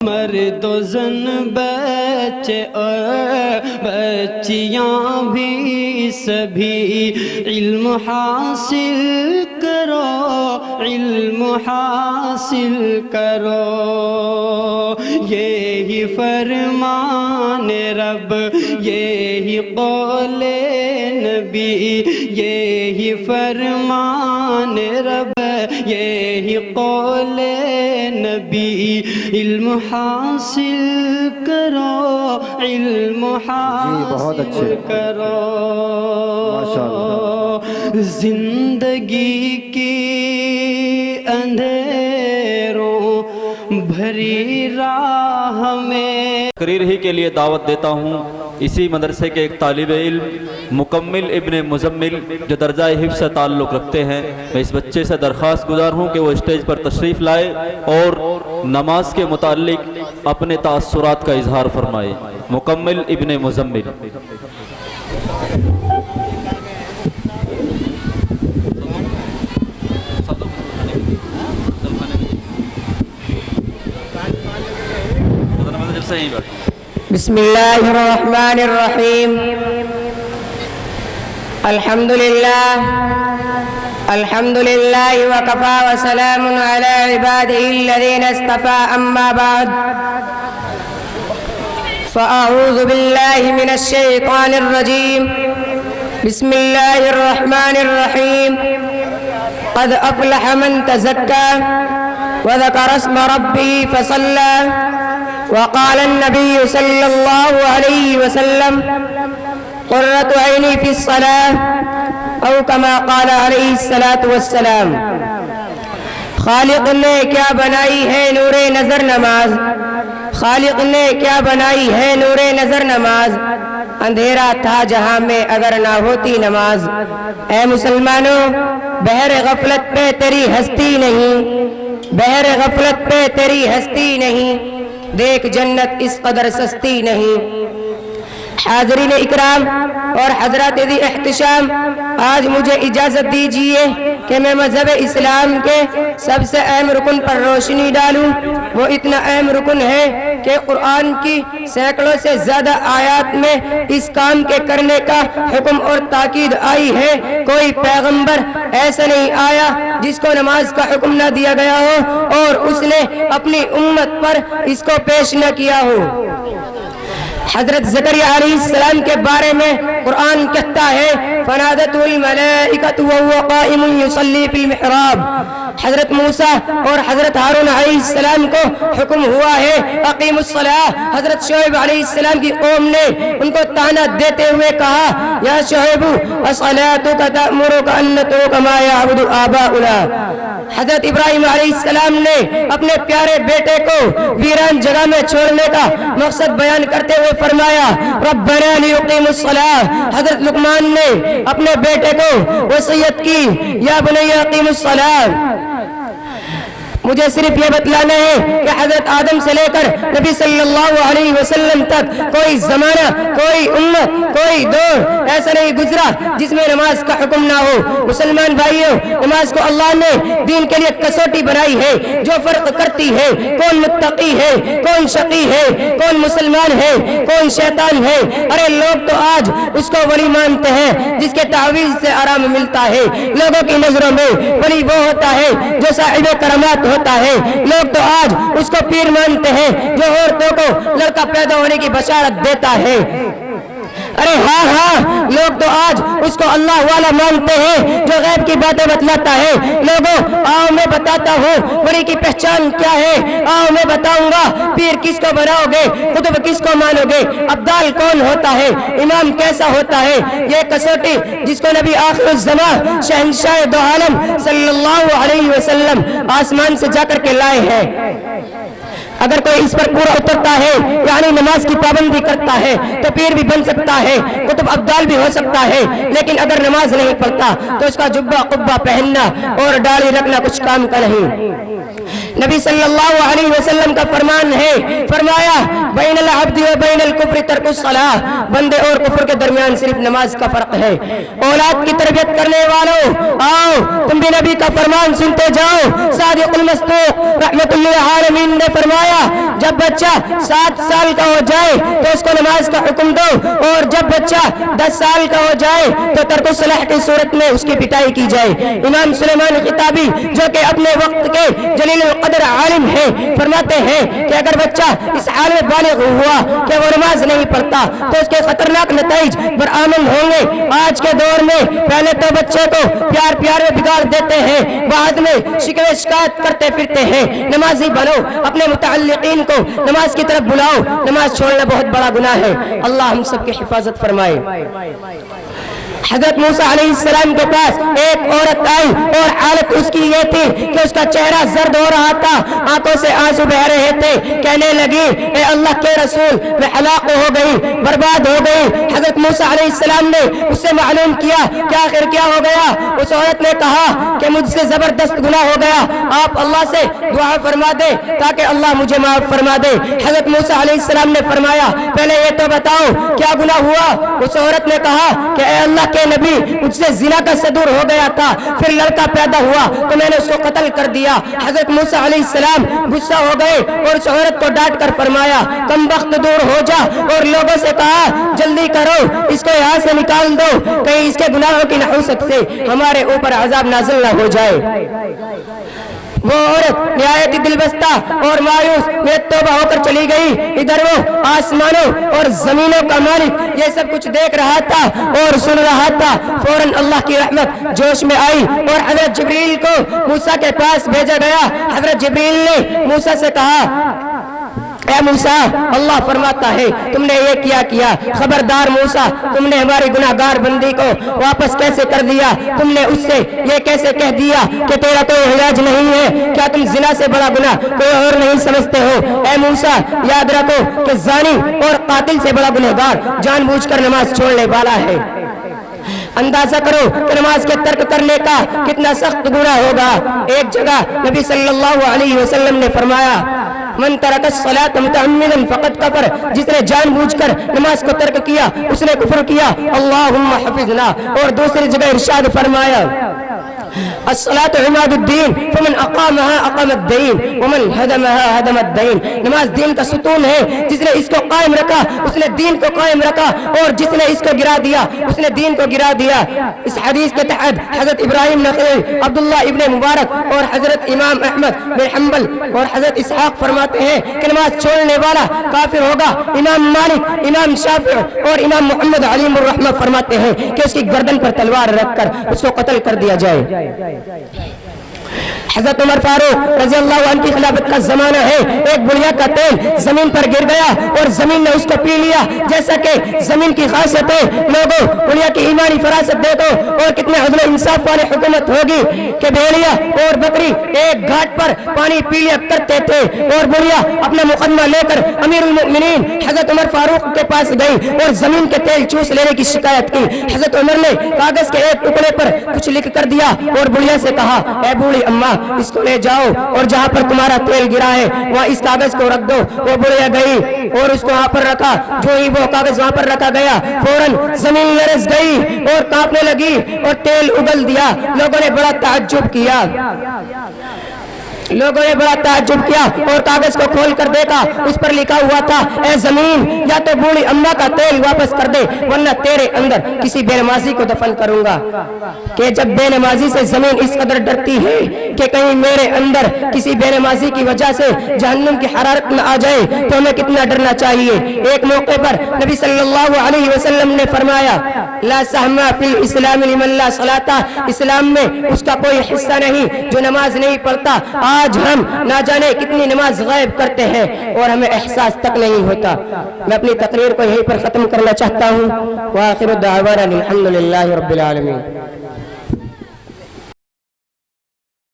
مرد و زن بچے اور بچیاں بھی سبھی علم حاصل کرو، علم حاصل کرو، یہی فرمان رب، یہی قول نبی، یہی فرمان رب، یہی قول نبی، علم حاصل کرو، علم حاصل کرو، زندگی کی اندھیروں بھری راہ میں تقریر ہی کے لیے دعوت دیتا ہوں اسی مدرسے کے ایک طالب علم مکمل ابن مزمل جو درجہ حفظ سے تعلق رکھتے ہیں۔ میں اس بچے سے درخواست گزار ہوں کہ وہ اسٹیج پر تشریف لائے اور نماز کے متعلق اپنے تاثرات کا اظہار فرمائے۔ مکمل ابن مزمل۔ بسم اللہ الرحمن الرحیم، الحمدللہ وکفا وسلام علی عبادہ الذین اصطفى، اما بعد فاعوذ باللہ من الشیطان الرجیم، بسم اللہ الرحمن الرحیم، قد افلح من تزکا وذکر اسم ربہ فصلی، وقال النبي صلى الله عليه وسلم قرة عيني في الصلاة، أو كما قال عليه الصلاة والسلام۔ خالق نے کیا بنائی ہے نور نظر نماز، خالق نے کیا بنائی ہے نور نظر نماز، اندھیرا تھا جہاں میں اگر نہ ہوتی نماز۔ اے مسلمانوں، بحر غفلت پہ تیری ہستی نہیں، بحر غفلت پہ تیری ہستی نہیں، دیکھ جنت اس قدر سستی نہیں۔ حاضرین اکرام اور حضرات ذی احتشام، آج مجھے اجازت دیجئے کہ میں مذہب اسلام کے سب سے اہم رکن پر روشنی ڈالوں۔ وہ اتنا اہم رکن ہے کہ قرآن کی سینکڑوں سے زیادہ آیات میں اس کام کے کرنے کا حکم اور تاکید آئی ہے۔ کوئی پیغمبر ایسا نہیں آیا جس کو نماز کا حکم نہ دیا گیا ہو اور اس نے اپنی امت پر اس کو پیش نہ کیا ہو۔ حضرت زکریا علیہ السلام کے بارے میں قرآن کہتا ہے فنادته الملائکۃ وهو قائم یصلی فی المحراب۔ حضرت موسیٰ اور حضرت ہارون علیہ السلام کو حکم ہوا ہے اقیم الصلاۃ۔ حضرت شعیب علیہ السلام کی قوم نے ان کو طعنہ دیتے ہوئے کہا یا شعیب اصلاتک تأمرک ان نترک ما یعبد آباؤنا۔ حضرت ابراہیم علیہ السلام نے اپنے پیارے بیٹے کو ویران جگہ میں چھوڑنے کا مقصد بیان کرتے ہوئے فرمایا ربنا لیقیموا الصلاۃ۔ حضرت لقمان نے اپنے بیٹے کو وصیت کی یا بنی اقیم الصلاۃ۔ مجھے صرف یہ بتلانا ہے کہ حضرت آدم سے لے کر نبی صلی اللہ علیہ وسلم تک کوئی زمانہ، کوئی امت، کوئی دور ایسا نہیں گزرا جس میں نماز کا حکم نہ ہو۔ مسلمان بھائیوں، نماز کو اللہ نے دین کے لیے کسوٹی بنائی ہے جو فرق کرتی ہے کون متقی ہے، کون شقی ہے، کون مسلمان ہے، کون شیطان ہے۔ ارے لوگ تو آج اس کو ولی مانتے ہیں جس کے تعویذ سے آرام ملتا ہے۔ لوگوں کی نظروں میں ولی وہ ہوتا ہے جو صاحب کرامات ہوتا ہے۔ لوگ تو آج اس کو پیر مانتے ہیں جو عورتوں کو لڑکا پیدا ہونے کی بشارت دیتا ہے۔ ارے ہاں لوگ تو آج اس کو اللہ والا مانتے ہیں جو غیب کی باتیں بتلاتا ہے۔ لوگوں آؤ میں بتاتا ہوں ولی کی پہچان کیا ہے، آؤ میں بتاؤں گا پیر کس کو بناؤ گے، کتب کس کو مانو گے، ابدال کون ہوتا ہے، امام کیسا ہوتا ہے۔ یہ کسوٹی جس کو نبی آخر الزمان شہنشاہ دو عالم صلی اللہ علیہ وسلم آسمان سے جا کر کے لائے ہیں، اگر کوئی اس پر پورا اترتا ہے یعنی نماز کی پابندی کرتا ہے تو پیر بھی بن سکتا ہے، کتب ابدال بھی ہو سکتا ہے، لیکن اگر نماز نہیں پڑھتا تو اس کا جبہ قبہ پہننا اور داڑھی رکھنا کچھ کام کا نہیں۔ نبی صلی اللہ علیہ وسلم کا فرمان ہے، فرمایا بین العبد و بین الکفر ترک الصلاۃ، بندے اور کفر کے درمیان صرف نماز کا فرق ہے۔ اولاد کی تربیت کرنے والوں آؤ تم بھی نبی کا فرمان سنتے جاؤ۔ صادق المصدوق رحمت اللہ عالمین نے فرمایا جب بچہ 7 سال کا ہو جائے تو اس کو نماز کا حکم دو، اور جب بچہ 10 سال کا ہو جائے تو ترک الصلاۃ کی صورت میں اس کی پٹائی کی جائے۔ امام سلیمان خطابی جو کہ اپنے وقت کے جلیل القدر عالم ہے فرماتے ہیں کہ اگر بچہ اس حال میں بالغ ہوا کہ وہ نماز نہیں پڑھتا تو اس کے خطرناک نتائج برآمد ہوں گے۔ آج کے دور میں پہلے تو بچے کو پیار پیار میں بگاڑ دیتے ہیں، بعد میں شکایت کرتے پھرتے ہیں۔ نمازی بنو، اپنے متعلقین کو نماز کی طرف بلاؤ۔ نماز چھوڑنا بہت بڑا گناہ ہے، اللہ ہم سب کی حفاظت فرمائے۔ حضرت موسیٰ علیہ السلام کے پاس ایک عورت آئی اور حالت اس کی یہ تھی کہ اس کا چہرہ زرد ہو رہا تھا، آنکھوں سے آنسو بہ رہے تھے۔ کہنے لگی اے اللہ کے رسول میں ہلاک ہو گئی، برباد ہو گئی۔ حضرت موسیٰ علیہ السلام نے اس سے معلوم کیا کہ آخر کیا ہو گیا۔ اس عورت نے کہا کہ مجھ سے زبردست گناہ ہو گیا، آپ اللہ سے دعا فرما دے تاکہ اللہ مجھے معاف فرما دے۔ حضرت موسیٰ علیہ السلام نے فرمایا پہلے یہ تو بتاؤ کیا گناہ ہوا۔ اس عورت نے کہا کہ اے اللہ کے نبی مجھ سے زنا کا صدور ہو گیا تھا، پھر لڑکا پیدا ہوا تو میں نے اس کو قتل کر دیا۔ حضرت موسیٰ علیہ السلام غصہ ہو گئے اور اس عورت کو ڈانٹ کر فرمایا کم بخت دور ہو جا، اور لوگوں سے کہا جلدی کرو اس کو یہاں سے نکال دو، کہیں اس کے گناہوں کی نحوست سے ہمارے اوپر عذاب نازل نہ ہو جائے۔ وہ عورت نہایت دل بستہ اور مایوس میں توبہ ہو کر چلی گئی۔ ادھر وہ آسمانوں اور زمینوں کا مالک یہ سب کچھ دیکھ رہا تھا اور سن رہا تھا۔ فوراً اللہ کی رحمت جوش میں آئی اور حضرت جبریل کو موسیٰ کے پاس بھیجا گیا۔ حضرت جبریل نے موسیٰ سے کہا اے موسیٰ اللہ فرماتا ہے تم نے یہ کیا، خبردار موسیٰ تم نے ہماری گناہگار بندی کو واپس کیسے کر دیا، تم نے اس سے یہ کیسے کہہ دیا کہ تیرا کوئی علاج نہیں ہے، کیا تم زنا سے بڑا گناہ کوئی اور نہیں سمجھتے ہو۔ اے موسیٰ یاد رکھو کہ زانی اور قاتل سے بڑا گنہگار جان بوجھ کر نماز چھوڑنے والا ہے۔ اندازہ کرو کہ نماز کے ترک کرنے کا کتنا سخت گناہ ہوگا۔ ایک جگہ نبی صلی اللہ علیہ وسلم نے فرمایا من ترک الصلاۃ متعمدا فقد کفر، جس نے جان بوجھ کر نماز کو ترک کیا اس نے کفر کیا۔ اللہم حفظنا۔ اور دوسری جگہ ارشاد فرمایا الصلاۃ عماد الدین فمن اقامها اقام الدین ومن هدمها هدم الدین۔ نماز دین کا ستون ہے، جس نے اس کو قائم رکھا اس نے دین کو قائم رکھا، اور جس نے اس کو گرا دیا اس نے دین کو گرا دیا۔ اس حدیث کے تحت حضرت ابراہیم نخعی، عبداللہ ابن مبارک اور حضرت امام احمد بن حنبل اور حضرت اسحاق فرماتے ہیں کہ نماز چھوڑنے والا کافر ہوگا۔ امام مالک، امام شافعی اور امام محمد علیم الرحمہ فرماتے ہیں کہ اس کی گردن پر تلوار رکھ کر اس کو قتل کر دیا جائے۔ حضرت عمر فاروق رضی اللہ عنہ کی خلافت کا زمانہ ہے۔ ایک بڑھیا کا تیل زمین پر گر گیا اور زمین نے اس کو پی لیا۔ جیسا کہ زمین کی خاصیت ہے، لوگوں بڑھیا کی ایمانی فراست دیکھو اور کتنے عدل و انصاف والی حکومت ہوگی کہ بھیڑیا اور بکری ایک گھاٹ پر پانی پی لیا کرتے تھے، اور بڑھیا اپنا مقدمہ لے کر امیر المؤمنین حضرت عمر فاروق کے پاس گئی اور زمین کے تیل چوس لینے کی شکایت کی۔ حضرت عمر نے کاغذ کے ایک ٹکڑے پر کچھ لکھ کر دیا اور بڑھیا سے کہا اے بوڑھی اماں اس کو لے جاؤ اور جہاں پر تمہارا تیل گرا ہے وہاں اس کاغذ کو رکھ دو۔ وہ بڑھیا گئی اور اس کو وہاں پر رکھا۔ جو ہی وہ کاغذ وہاں پر رکھا گیا فوراً زمین لرز گئی اور کانپنے لگی اور تیل اگل دیا۔ لوگوں نے بڑا تعجب کیا اور کاغذ کو کھول کر دیکھا، اس پر لکھا ہوا تھا اے زمین یا تو بوڑھی اماں کا تیل واپس کر دے ورنہ تیرے اندر کسی بے نمازی کو دفن کروں گا۔ کہ جب بے نمازی سے زمین اس قدر ڈرتی ہے کہ کہیں میرے اندر کسی بے نمازی کی وجہ سے جہنم کی حرارت نہ آ جائے تو ہمیں کتنا ڈرنا چاہیے۔ ایک موقع پر نبی صلی اللہ علیہ وسلم نے فرمایا لا سہم فی الاسلام لمن لا صلاۃ، اسلام میں اس کا کوئی حصہ نہیں جو نماز نہیں پڑھتا۔ آج ہم نہ جانے کتنی نماز غائب کرتے ہیں اور ہمیں احساس تک نہیں ہوتا۔ میں اپنی تقریر کو یہیں پر ختم کرنا چاہتا ہوں۔ وآخر دعوانا الحمد للہ رب العالمین۔